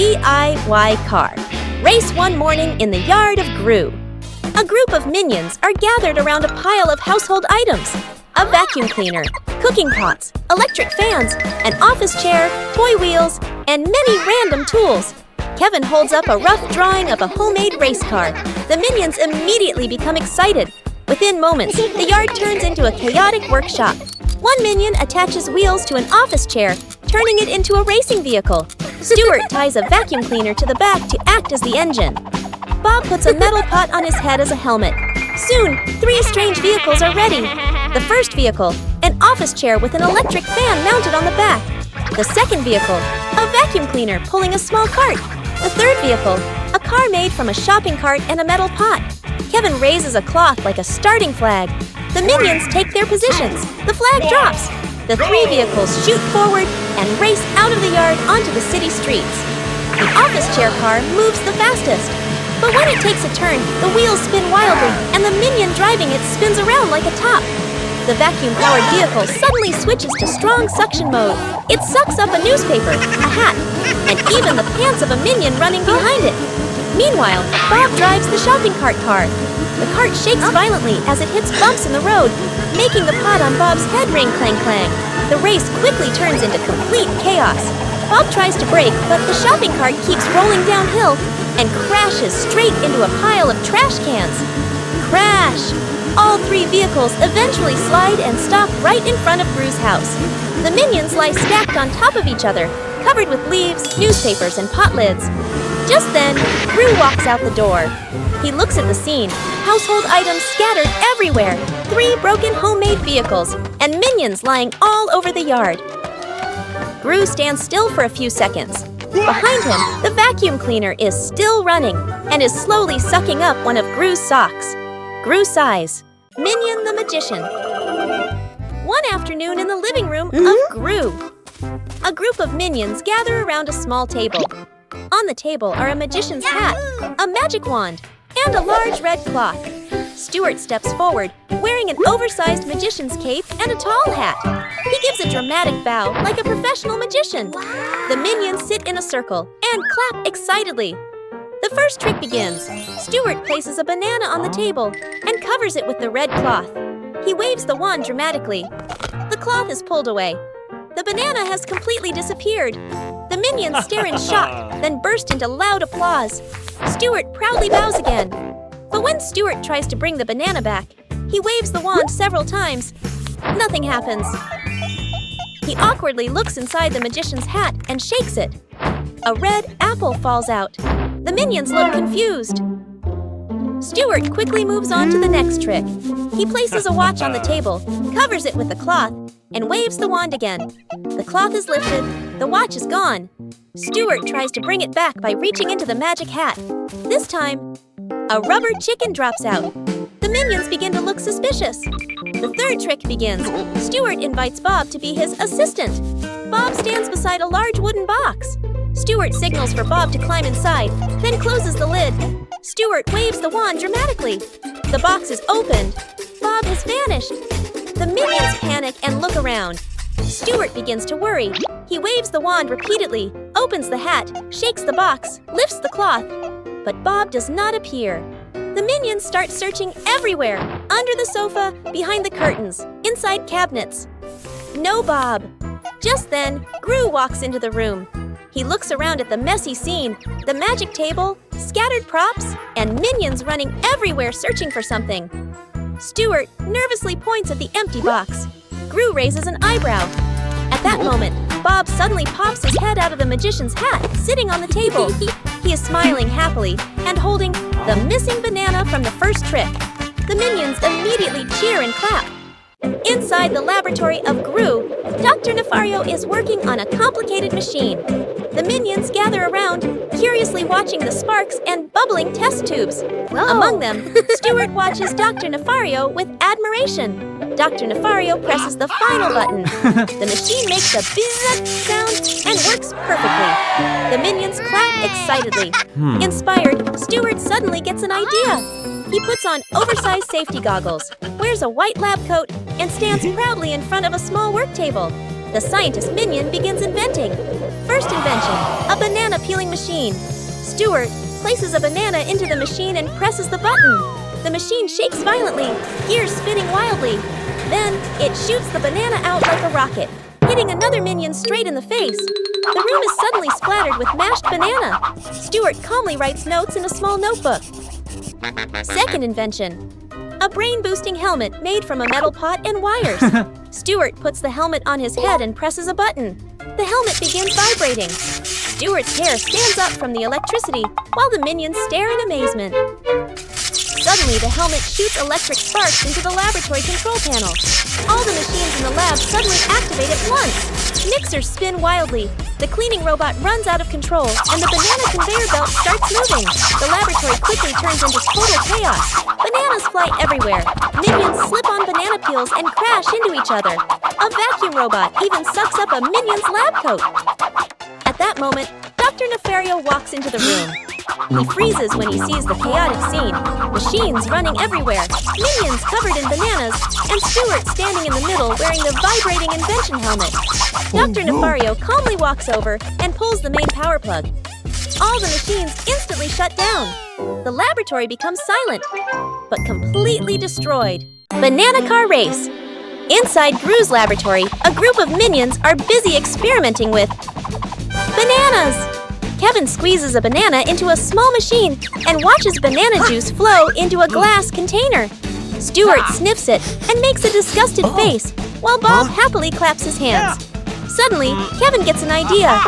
DIY car. Race one morning in the yard of Gru. A group of minions are gathered around a pile of household items. A vacuum cleaner, cooking pots, electric fans, an office chair, toy wheels, and many random tools. Kevin holds up a rough drawing of a homemade race car. The minions immediately become excited. Within moments, the yard turns into a chaotic workshop. One minion attaches wheels to an office chair, turning it into a racing vehicle. Stuart ties a vacuum cleaner to the back to act as the engine. Bob puts a metal pot on his head as a helmet. Soon, 3 strange vehicles are ready. The first vehicle, an office chair with an electric fan mounted on the back. The second vehicle, a vacuum cleaner pulling a small cart. The third vehicle, a car made from a shopping cart and a metal pot. Kevin raises a cloth like a starting flag. The minions take their positions. The flag drops. The 3 vehicles shoot forward and race out of the yard onto the city streets. The office chair car moves the fastest. But when it takes a turn, the wheels spin wildly, and the minion driving it spins around like a top. The vacuum-powered vehicle suddenly switches to strong suction mode. It sucks up a newspaper, a hat, and even the pants of a minion running behind it. Meanwhile, Bob drives the shopping cart car. The cart shakes violently as it hits bumps in the road, making the pot on Bob's head ring clang-clang. The race quickly turns into complete chaos. Bob tries to brake, but the shopping cart keeps rolling downhill and crashes straight into a pile of trash cans. Crash! All 3 vehicles eventually slide and stop right in front of Gru's house. The minions lie stacked on top of each other, covered with leaves, newspapers, and pot lids. Just then, Gru walks out the door. He looks at the scene, household items scattered everywhere, 3 broken homemade vehicles, and minions lying all over the yard. Gru stands still for a few seconds. Behind him, the vacuum cleaner is still running and is slowly sucking up one of Gru's socks. Gru sighs. Minion the magician. One afternoon in the living room of Gru. A group of minions gather around a small table. On the table are a magician's hat, a magic wand, and a large red cloth. Stuart steps forward, wearing an oversized magician's cape and a tall hat. He gives a dramatic bow like a professional magician. The minions sit in a circle and clap excitedly. The first trick begins. Stuart places a banana on the table and covers it with the red cloth. He waves the wand dramatically. The cloth is pulled away. The banana has completely disappeared. The minions stare in shock, then burst into loud applause. Stuart proudly bows again. But when Stuart tries to bring the banana back, he waves the wand several times. Nothing happens. He awkwardly looks inside the magician's hat and shakes it. A red apple falls out. The minions look confused. Stuart quickly moves on to the next trick. He places a watch on the table, covers it with the cloth, and waves the wand again. The cloth is lifted. The watch is gone. Stuart tries to bring it back by reaching into the magic hat. This time, a rubber chicken drops out. The minions begin to look suspicious. The third trick begins. Stuart invites Bob to be his assistant. Bob stands beside a large wooden box. Stuart signals for Bob to climb inside, then closes the lid. Stuart waves the wand dramatically. The box is opened. Bob has vanished. The minions panic and look around. Stuart begins to worry. He waves the wand repeatedly, opens the hat, shakes the box, lifts the cloth. But Bob does not appear. The minions start searching everywhere, under the sofa, behind the curtains, inside cabinets. No Bob. Just then, Gru walks into the room. He looks around at the messy scene, the magic table, scattered props, and minions running everywhere searching for something. Stuart nervously points at the empty box. Gru raises an eyebrow. At that moment, Bob suddenly pops his head out of the magician's hat, sitting on the table. He is smiling happily and holding the missing banana from the first trick. The minions immediately cheer and clap. Inside the laboratory of Gru, Dr. Nefario is working on a complicated machine. The minions gather around, curiously watching the sparks and bubbling test tubes. Whoa. Among them, Stuart watches Dr. Nefario with admiration. Dr. Nefario presses the final button. The machine makes a bzzz sound and works perfectly. The minions clap excitedly. Inspired, Stuart suddenly gets an idea. He puts on oversized safety goggles, wears a white lab coat, and stands proudly in front of a small work table. The scientist Minion begins inventing. first invention, a banana peeling machine. Stuart places a banana into the machine and presses the button. The machine shakes violently, gears spinning wildly. Then, it shoots the banana out like a rocket, hitting another minion straight in the face. The room is suddenly splattered with mashed banana. Stuart calmly writes notes in a small notebook. Second invention, a brain-boosting helmet made from a metal pot and wires. Stuart puts the helmet on his head and presses a button. The helmet begins vibrating. Stuart's hair stands up from the electricity while the minions stare in amazement. Suddenly, the helmet shoots electric sparks into the laboratory control panel. All the machines in the lab suddenly activate at once. Mixers spin wildly. The cleaning robot runs out of control, and the banana conveyor belt starts moving. The laboratory quickly turns into total chaos. Bananas fly everywhere. Minions slip on banana peels and crash into each other. A vacuum robot even sucks up a minion's lab coat. At that moment, Dr. Nefario walks into the room. He freezes when he sees the chaotic scene. Machines running everywhere, minions covered in bananas, and Stuart standing in the middle wearing the vibrating invention helmet. Dr. Nefario calmly walks over and pulls the main power plug. All the machines instantly shut down. The laboratory becomes silent, but completely destroyed. Banana car race. Inside Gru's laboratory, a group of minions are busy experimenting with bananas. Kevin squeezes a banana into a small machine and watches banana juice flow into a glass container. Stuart sniffs it and makes a disgusted face, while Bob happily claps his hands. Suddenly, Kevin gets an idea.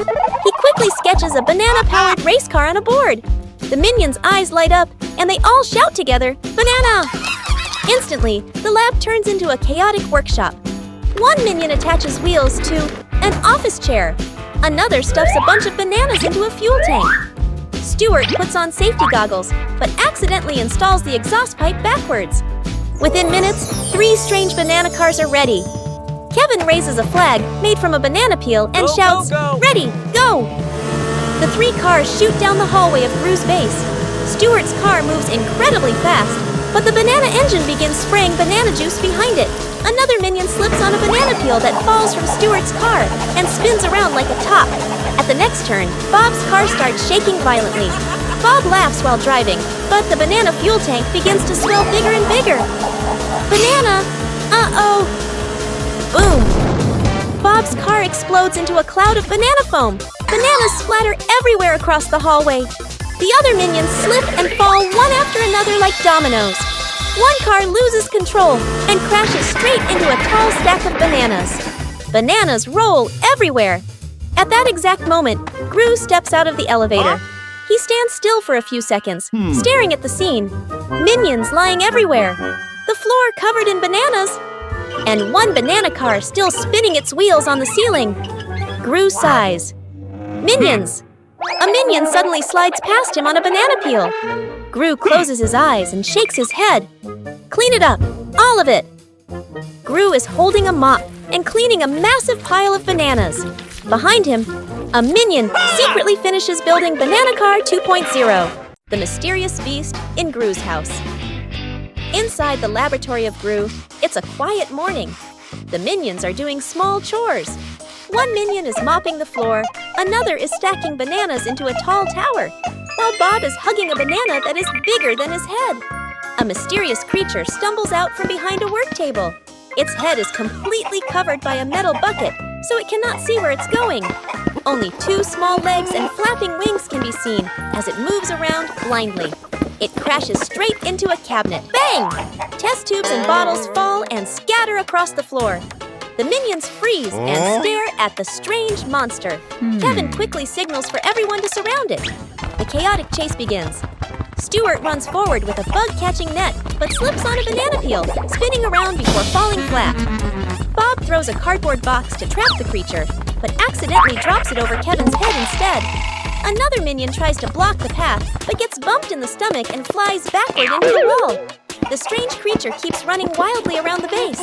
He quickly sketches a banana-powered race car on a board. The minions' eyes light up, and they all shout together, "Banana!" Instantly, the lab turns into a chaotic workshop. One minion attaches wheels to an office chair. Another stuffs a bunch of bananas into a fuel tank. Stuart puts on safety goggles, but accidentally installs the exhaust pipe backwards. Within minutes, 3 strange banana cars are ready. Kevin raises a flag made from a banana peel and shouts, go. "Ready, go!" The 3 cars shoot down the hallway of Gru's base. Stuart's car moves incredibly fast, but the banana engine begins spraying banana juice behind it. Another minion slips on a banana peel that falls from Stuart's car and spins around like a top. At the next turn, Bob's car starts shaking violently. Bob laughs while driving, but the banana fuel tank begins to swell bigger and bigger. Banana! Uh-oh! Boom! Bob's car explodes into a cloud of banana foam. Bananas splatter everywhere across the hallway. The other minions slip and fall one after another like dominoes. One car loses control and crashes straight into a tall stack of bananas. Bananas roll everywhere. At that exact moment, Gru steps out of the elevator. He stands still for a few seconds, staring at the scene. Minions lying everywhere. The floor covered in bananas. And one banana car still spinning its wheels on the ceiling. Gru sighs. Minions! A minion suddenly slides past him on a banana peel. Gru closes his eyes and shakes his head. Clean it up, all of it. Gru is holding a mop and cleaning a massive pile of bananas. Behind him, a minion secretly finishes building Banana Car 2.0, the mysterious beast in Gru's house. Inside the laboratory of Gru, it's a quiet morning. The minions are doing small chores. One minion is mopping the floor, another is stacking bananas into a tall tower, while Bob is hugging a banana that is bigger than his head. A mysterious creature stumbles out from behind a work table. Its head is completely covered by a metal bucket, so it cannot see where it's going. Only 2 small legs and flapping wings can be seen as it moves around blindly. It crashes straight into a cabinet. Bang! Test tubes and bottles fall and scatter across the floor. The minions freeze and stare at the strange monster. Kevin quickly signals for everyone to surround it. The chaotic chase begins. Stuart runs forward with a bug-catching net, but slips on a banana peel, spinning around before falling flat. Bob throws a cardboard box to trap the creature, but accidentally drops it over Kevin's head instead. Another minion tries to block the path, but gets bumped in the stomach and flies backward into the wall. The strange creature keeps running wildly around the base.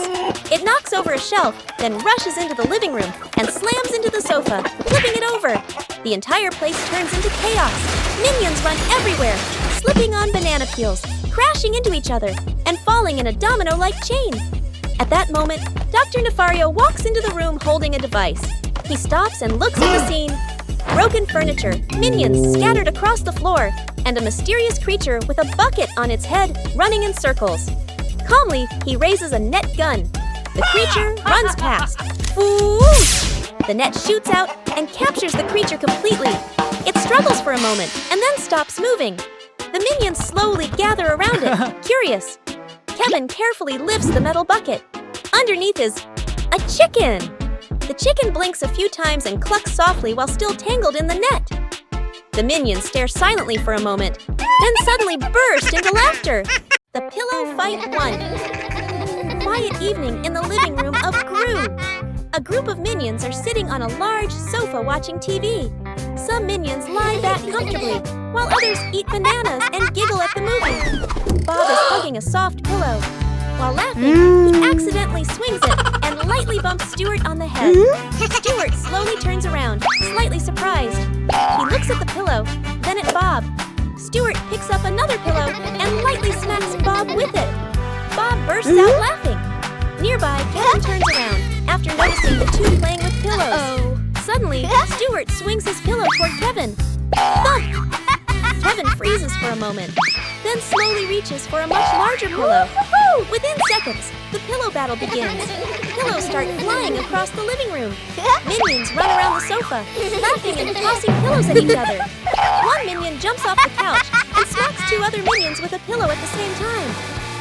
It knocks over a shelf, then rushes into the living room and slams into the sofa, flipping it over. The entire place turns into chaos. Minions run everywhere, slipping on banana peels, crashing into each other, and falling in a domino-like chain. At that moment, Dr. Nefario walks into the room holding a device. He stops and looks at the scene. broken furniture, minions scattered across the floor, and a mysterious creature with a bucket on its head running in circles. Calmly, he raises a net gun. The creature runs past. Whoosh! The net shoots out and captures the creature completely. It struggles for a moment and then stops moving. The minions slowly gather around it, curious. Kevin carefully lifts the metal bucket. Underneath is a chicken. The chicken blinks a few times and clucks softly while still tangled in the net. The minions stare silently for a moment, then suddenly burst into laughter. The pillow fight won. Quiet evening in the living room of Gru. A group of minions are sitting on a large sofa watching TV. Some minions lie back comfortably, while others eat bananas and giggle at the movie. Bob is hugging a soft pillow. While laughing, he accidentally swings it and lightly bumps Stuart on the head. Stuart slowly turns around, slightly surprised. He looks at the pillow, then at Bob. Stuart picks up another pillow and lightly smacks Bob with it. Bob bursts out laughing. Nearby, Kevin turns around after noticing the two playing with pillows. Suddenly, Stuart swings his pillow toward Kevin. Thump! Kevin freezes for a moment, then slowly reaches for a much larger pillow. Within seconds, the pillow battle begins. Pillows start flying across the living room. Minions run around the sofa, laughing and tossing pillows at each other. One minion jumps off the couch and smacks two other minions with a pillow at the same time.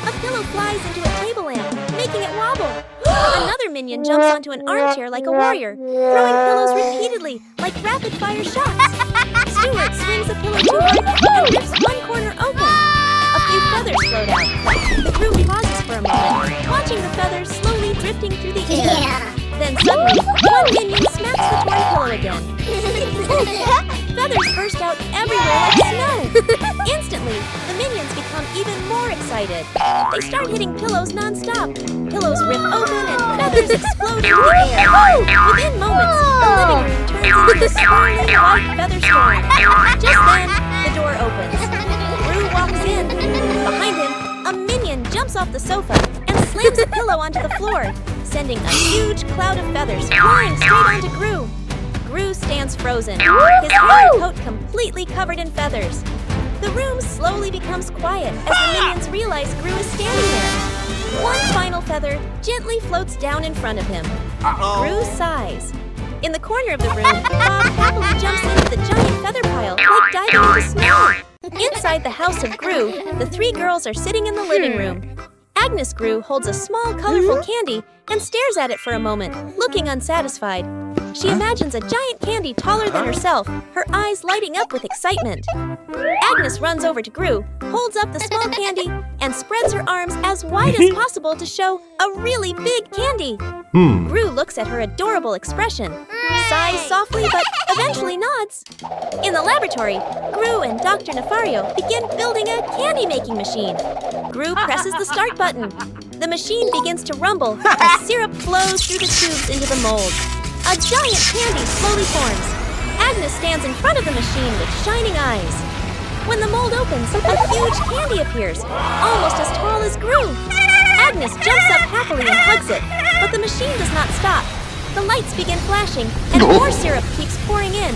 A pillow flies into a table lamp, making it wobble. Another minion jumps onto an armchair like a warrior, throwing pillows repeatedly like rapid-fire shots. Stuart swings a pillow to her and rips one corner open. A few feathers float out. The group pauses for a moment, watching the feathers slowly drifting through the air. Then suddenly, one minion smacks the torn pillow again. Feathers burst out everywhere like snow. Instantly, the minions become even more excited. They start hitting pillows non-stop. Pillows rip open and feathers explode into the air. Within moments, the living room turns into a swirling white feather storm. Just then, the door opens. Gru walks in. Behind him, a minion jumps off the sofa and slams a pillow onto the floor, sending a huge cloud of feathers flying straight onto Gru. Gru stands frozen, his hair and coat completely covered in feathers. The room slowly becomes quiet as the minions realize Gru is standing there. One final feather gently floats down in front of him. Gru sighs. In the corner of the room, Bob happily jumps into the giant feather pile like diving into snow. Inside the house of Gru, the three girls are sitting in the living room. Agnes Gru holds a small, colorful candy and stares at it for a moment, looking unsatisfied. She imagines a giant candy taller than herself, her eyes lighting up with excitement. Agnes runs over to Gru, holds up the small candy, and spreads her arms as wide as possible to show a really big candy. Gru looks at her adorable expression, sighs softly but eventually nods. In the laboratory, Gru and Dr. Nefario begin building a candy-making machine. Gru presses the start button. The machine begins to rumble as syrup flows through the tubes into the mold. A giant candy slowly forms. Agnes stands in front of the machine with shining eyes. When the mold opens, a huge candy appears, almost as tall as Gru. Agnes jumps up happily and hugs it, but the machine does not stop. The lights begin flashing, and more syrup keeps pouring in.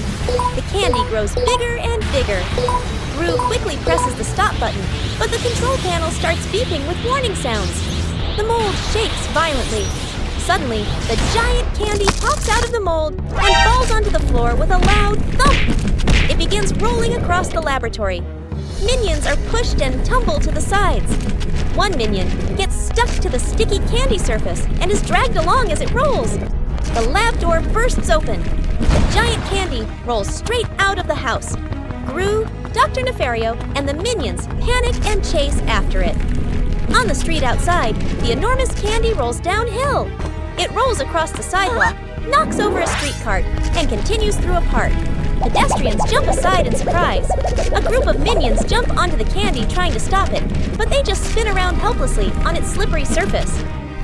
The candy grows bigger and bigger. Gru quickly presses the stop button, but the control panel starts beeping with warning sounds. The mold shakes violently. Suddenly, the giant candy pops out of the mold and falls onto the floor with a loud thump. It begins rolling across the laboratory. Minions are pushed and tumble to the sides. One minion gets stuck to the sticky candy surface and is dragged along as it rolls. The lab door bursts open. The giant candy rolls straight out of the house. Gru, Dr. Nefario, and the minions panic and chase after it. On the street outside, the enormous candy rolls downhill. It rolls across the sidewalk, knocks over a street cart, and continues through a park. Pedestrians jump aside in surprise. A group of minions jump onto the candy trying to stop it, but they just spin around helplessly on its slippery surface.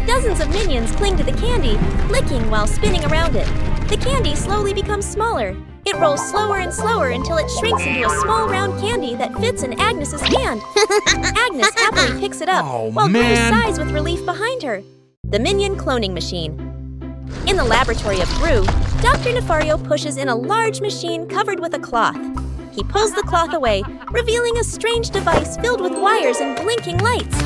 Dozens of minions cling to the candy, licking while spinning around it. The candy slowly becomes smaller. It rolls slower and slower until it shrinks into a small round candy that fits in Agnes's hand. Agnes happily picks it up, while Gru sighs with relief behind her. The Minion cloning machine. In the laboratory of Gru, Dr. Nefario pushes in a large machine covered with a cloth. He pulls the cloth away, revealing a strange device filled with wires and blinking lights.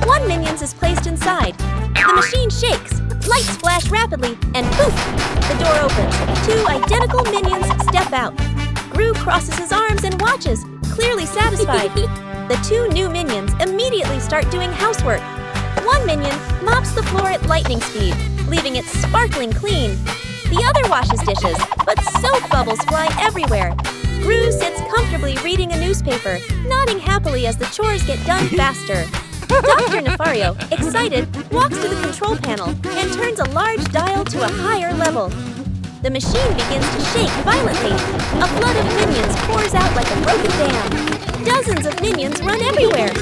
One minion is placed inside. The machine shakes, lights flash rapidly, and poof! The door opens. Two identical minions step out. Gru crosses his arms and watches, clearly satisfied. The two new minions immediately start doing housework. One minion mops the floor at lightning speed, leaving it sparkling clean. The other washes dishes, but soap bubbles fly everywhere. Gru sits comfortably reading a newspaper, nodding happily as the chores get done faster. Dr. Nefario, excited, walks to the control panel and turns a large dial to a higher level. The machine begins to shake violently. A flood of minions pours out like a broken dam. Dozens of minions run everywhere.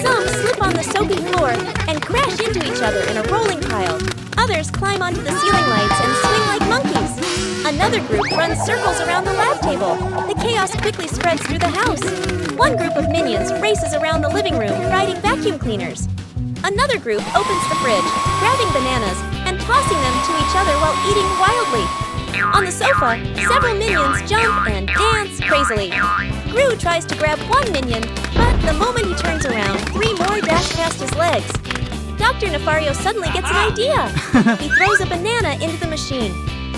Some slip on the soapy floor and crash into each other in a rolling pile. Others climb onto the ceiling lights and swing like monkeys. Another group runs circles around the lab table. The chaos quickly spreads through the house. One group of minions races around the living room riding vacuum cleaners. Another group opens the fridge, grabbing bananas and tossing them to each other while eating wildly. On the sofa, several minions jump and dance crazily. Gru tries to grab one minion, but the moment he turns around, three more dash past his legs. Dr. Nefario suddenly gets an idea. He throws a banana into the machine.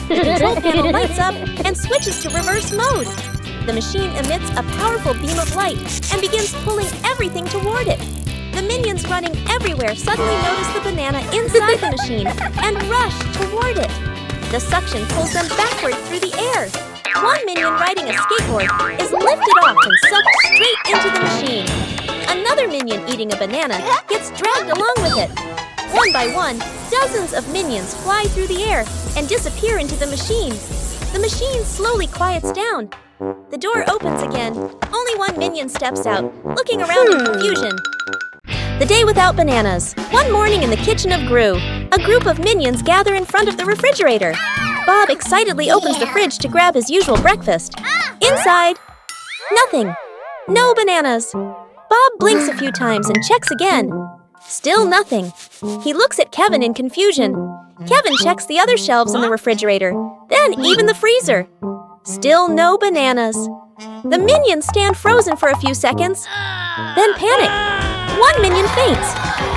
The control panel lights up and switches to reverse mode. The machine emits a powerful beam of light and begins pulling everything toward it. The minions running everywhere suddenly notice the banana inside the machine and rush toward it. The suction pulls them backward through the air. One minion riding a skateboard is lifted off and sucked straight into the machine. Another minion eating a banana gets dragged along with it. One by one, dozens of minions fly through the air and disappear into the machine. The machine slowly quiets down. The door opens again. Only one minion steps out, looking around in confusion. The day without bananas. One morning in the kitchen of Gru, a group of minions gather in front of the refrigerator. Bob excitedly opens the fridge to grab his usual breakfast. Inside, nothing. No bananas. Bob blinks a few times and checks again. Still nothing. He looks at Kevin in confusion. Kevin checks the other shelves in the refrigerator, then even the freezer. Still no bananas. The minions stand frozen for a few seconds, then panic. One minion faints.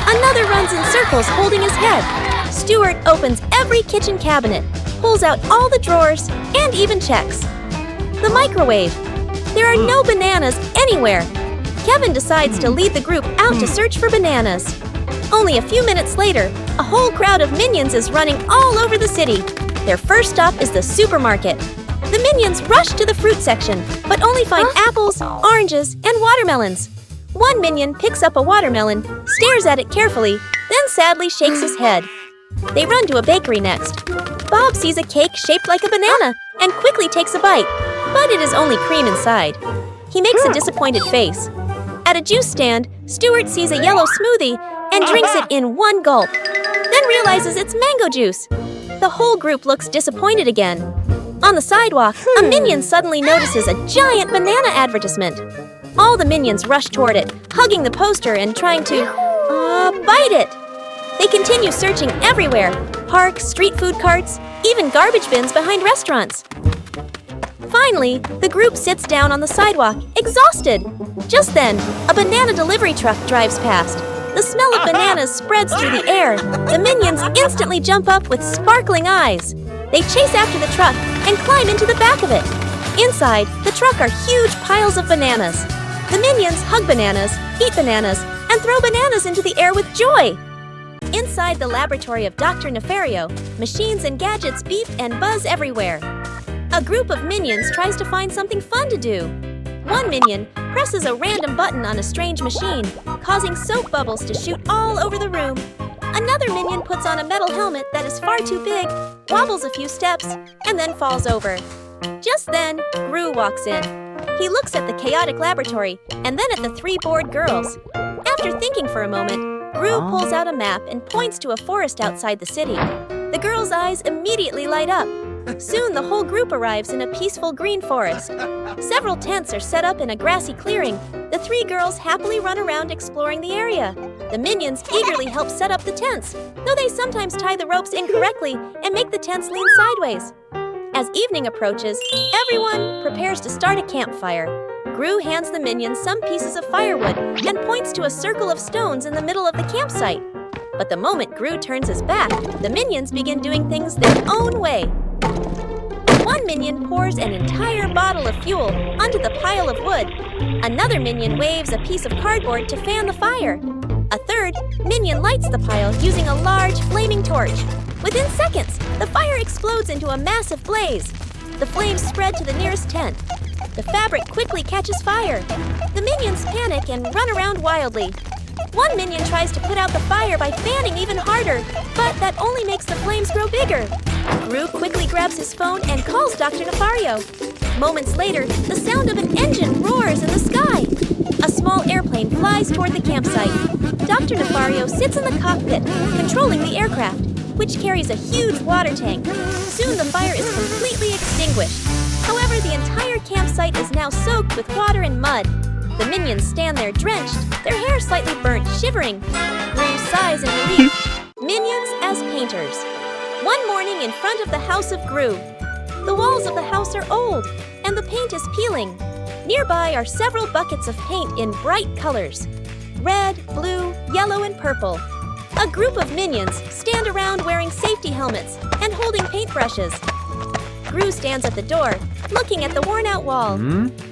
Another runs in circles holding his head. Stuart opens every kitchen cabinet, pulls out all the drawers, and even checks the microwave. There are no bananas anywhere. Kevin decides to lead the group out to search for bananas. Only a few minutes later, a whole crowd of minions is running all over the city. Their first stop is the supermarket. The minions rush to the fruit section, but only find apples, oranges, and watermelons. One minion picks up a watermelon, stares at it carefully, then sadly shakes his head. They run to a bakery next. Bob sees a cake shaped like a banana and quickly takes a bite, but it is only cream inside. He makes a disappointed face. At a juice stand, Stuart sees a yellow smoothie and drinks it in one gulp, then realizes it's mango juice. The whole group looks disappointed again. On the sidewalk, a minion suddenly notices a giant banana advertisement. All the minions rush toward it, hugging the poster and trying to, bite it. They continue searching everywhere. Parks, street food carts, even garbage bins behind restaurants. Finally, the group sits down on the sidewalk, exhausted. Just then, a banana delivery truck drives past. The smell of bananas spreads through the air. The minions instantly jump up with sparkling eyes. They chase after the truck and climb into the back of it. Inside, the truck are huge piles of bananas. The minions hug bananas, eat bananas, and throw bananas into the air with joy. Inside the laboratory of Dr. Nefario, machines and gadgets beep and buzz everywhere. A group of minions tries to find something fun to do. One minion presses a random button on a strange machine, causing soap bubbles to shoot all over the room. Another minion puts on a metal helmet that is far too big, wobbles a few steps, and then falls over. Just then, Gru walks in. He looks at the chaotic laboratory and then at the three bored girls. After thinking for a moment, Gru pulls out a map and points to a forest outside the city. The girls' eyes immediately light up. Soon the whole group arrives in a peaceful green forest. Several tents are set up in a grassy clearing. The three girls happily run around exploring the area. The minions eagerly help set up the tents, though they sometimes tie the ropes incorrectly and make the tents lean sideways. As evening approaches, everyone prepares to start a campfire. Gru hands the minions some pieces of firewood and points to a circle of stones in the middle of the campsite. But the moment Gru turns his back, the minions begin doing things their own way. One minion pours an entire bottle of fuel onto the pile of wood. Another minion waves a piece of cardboard to fan the fire. A third minion lights the pile using a large flaming torch. Within seconds, the fire explodes into a massive blaze. The flames spread to the nearest tent. The fabric quickly catches fire. The minions panic and run around wildly. One minion tries to put out the fire by fanning even harder, but that only makes the flames grow bigger. Gru quickly grabs his phone and calls Dr. Nefario. Moments later, the sound of an engine roars in the sky. A small airplane flies toward the campsite. Dr. Nefario sits in the cockpit, controlling the aircraft, which carries a huge water tank. Soon the fire is completely extinguished. However, the entire campsite is now soaked with water and mud. The minions stand there drenched, their hair slightly burnt, shivering. Gru sighs in relief. Minions as painters. One morning in front of the house of Gru. The walls of the house are old, and the paint is peeling. Nearby are several buckets of paint in bright colors: red, blue, yellow, and purple. A group of minions stand around wearing safety helmets and holding paintbrushes. Gru stands at the door, looking at the worn-out wall.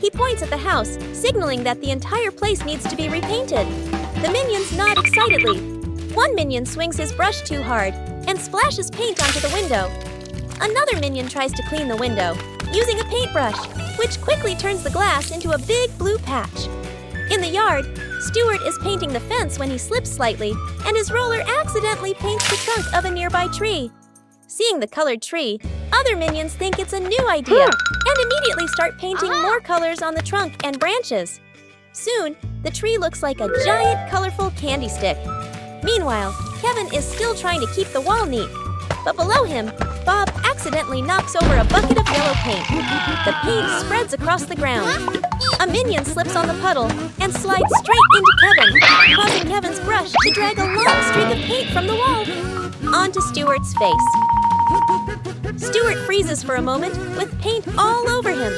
He points at the house, signaling that the entire place needs to be repainted. The minions nod excitedly. One minion swings his brush too hard and splashes paint onto the window. Another minion tries to clean the window, using a paintbrush, which quickly turns the glass into a big blue patch. In the yard, Stuart is painting the fence when he slips slightly, and his roller accidentally paints the trunk of a nearby tree. Seeing the colored tree, other minions think it's a new idea and immediately start painting more colors on the trunk and branches. Soon, the tree looks like a giant, colorful candy stick. Meanwhile, Kevin is still trying to keep the wall neat. But below him, Bob accidentally knocks over a bucket of yellow paint. The paint spreads across the ground. A minion slips on the puddle and slides straight into Kevin, causing Kevin's brush to drag a long streak of paint from the wall onto Stuart's face. Stuart freezes for a moment with paint all over him.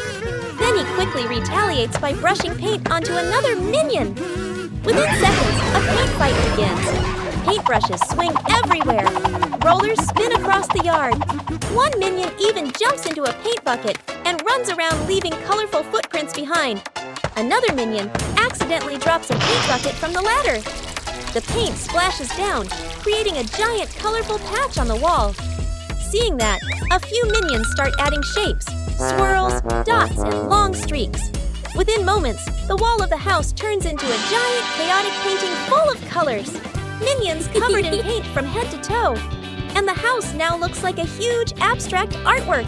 Then he quickly retaliates by brushing paint onto another minion. Within seconds, a paint fight begins. Paintbrushes swing everywhere. Rollers spin across the yard. One minion even jumps into a paint bucket and runs around leaving colorful footprints behind. Another minion accidentally drops a paint bucket from the ladder. The paint splashes down, creating a giant colorful patch on the wall. Seeing that, a few minions start adding shapes, swirls, dots, and long streaks. Within moments, the wall of the house turns into a giant, chaotic painting full of colors. Minions covered in paint from head to toe. And the house now looks like a huge, abstract artwork.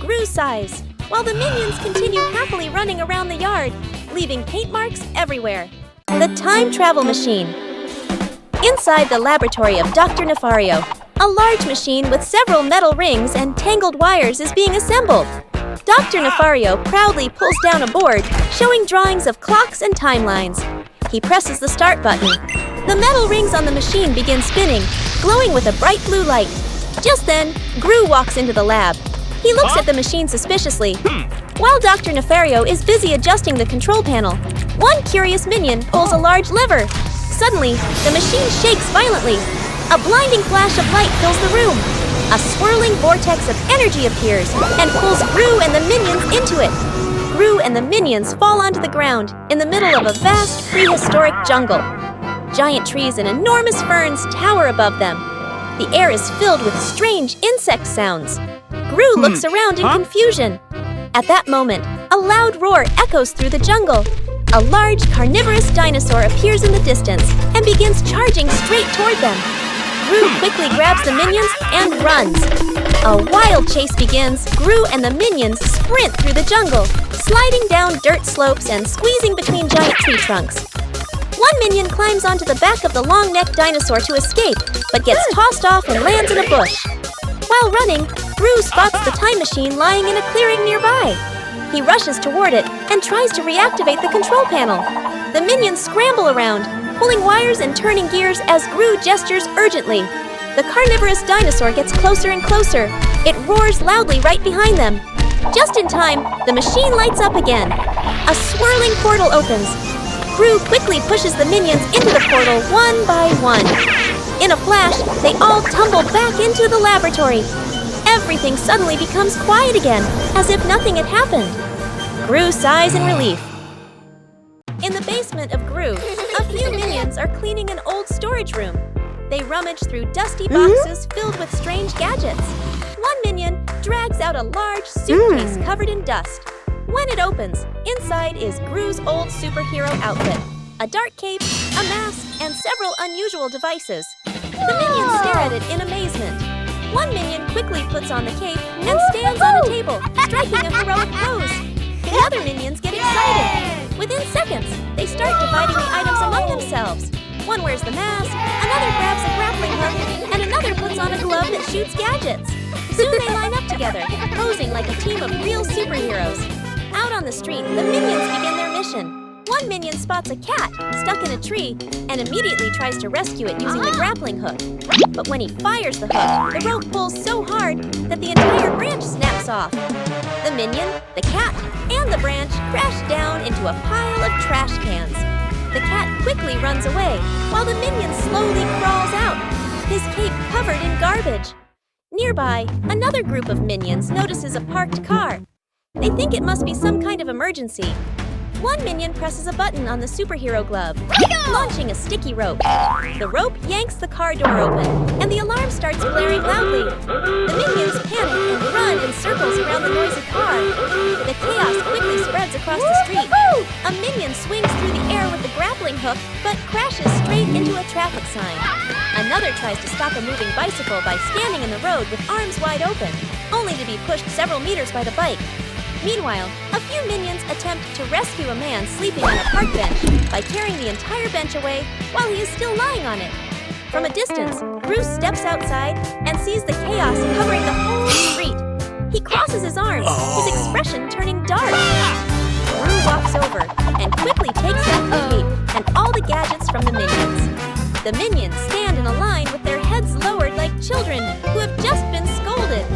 Gru sighs, while the minions continue happily running around the yard, leaving paint marks everywhere. The time travel machine. Inside the laboratory of Dr. Nefario, a large machine with several metal rings and tangled wires is being assembled. Dr. Nefario proudly pulls down a board showing drawings of clocks and timelines. He presses the start button. The metal rings on the machine begin spinning, glowing with a bright blue light. Just then, Gru walks into the lab. He looks at the machine suspiciously. While Dr. Nefario is busy adjusting the control panel, one curious minion pulls a large lever. Suddenly, the machine shakes violently. A blinding flash of light fills the room. A swirling vortex of energy appears and pulls Gru and the minions into it. Gru and the minions fall onto the ground in the middle of a vast prehistoric jungle. Giant trees and enormous ferns tower above them. The air is filled with strange insect sounds. Gru looks around in confusion. At that moment, a loud roar echoes through the jungle. A large carnivorous dinosaur appears in the distance and begins charging straight toward them. Gru quickly grabs the minions and runs. A wild chase begins. Gru and the minions sprint through the jungle, sliding down dirt slopes and squeezing between giant tree trunks. One minion climbs onto the back of the long-necked dinosaur to escape, but gets tossed off and lands in a bush. While running, Gru spots the time machine lying in a clearing nearby. He rushes toward it and tries to reactivate the control panel. The minions scramble around, pulling wires and turning gears as Gru gestures urgently. The carnivorous dinosaur gets closer and closer. It roars loudly right behind them. Just in time, the machine lights up again. A swirling portal opens. Gru quickly pushes the minions into the portal one by one. In a flash, they all tumble back into the laboratory. Everything suddenly becomes quiet again, as if nothing had happened. Gru sighs in relief. In the basement of Gru, a few minions are cleaning an old storage room. They rummage through dusty boxes filled with strange gadgets. One minion drags out a large suitcase covered in dust. When it opens, inside is Gru's old superhero outfit, a dark cape, a mask, and several unusual devices. The minions stare at it in amazement. One minion quickly puts on the cape and stands on a table, striking a heroic pose. The other minions get excited. Within seconds, they start dividing the items among themselves. One wears the mask, another grabs a grappling hook, and another puts on a glove that shoots gadgets. Soon they line up together, posing like a team of real superheroes. Out on the street, the minions begin their mission. One minion spots a cat stuck in a tree and immediately tries to rescue it using the grappling hook. But when he fires the hook, the rope pulls so hard that the entire branch snaps off. The minion, the cat, and the branch crash down into a pile of trash cans. The cat quickly runs away, while the minion slowly crawls out, his cape covered in garbage. Nearby, another group of minions notices a parked car. They think it must be some kind of emergency. One minion presses a button on the superhero glove, launching a sticky rope. The rope yanks the car door open, and the alarm starts blaring loudly. The minions panic and run in circles around the noisy car. The chaos quickly spreads across the street. A minion swings through the air with the grappling hook, but crashes straight into a traffic sign. Another tries to stop a moving bicycle by standing in the road with arms wide open, only to be pushed several meters by the bike. Meanwhile, a few minions attempt to rescue a man sleeping on a park bench by carrying the entire bench away while he is still lying on it. From a distance, Gru steps outside and sees the chaos covering the whole street. He crosses his arms, his expression turning dark. Gru walks over and quickly takes out the cape and all the gadgets from the minions. The minions stand in a line with their heads lowered like children who have just been scolded.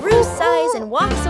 Gru sighs and walks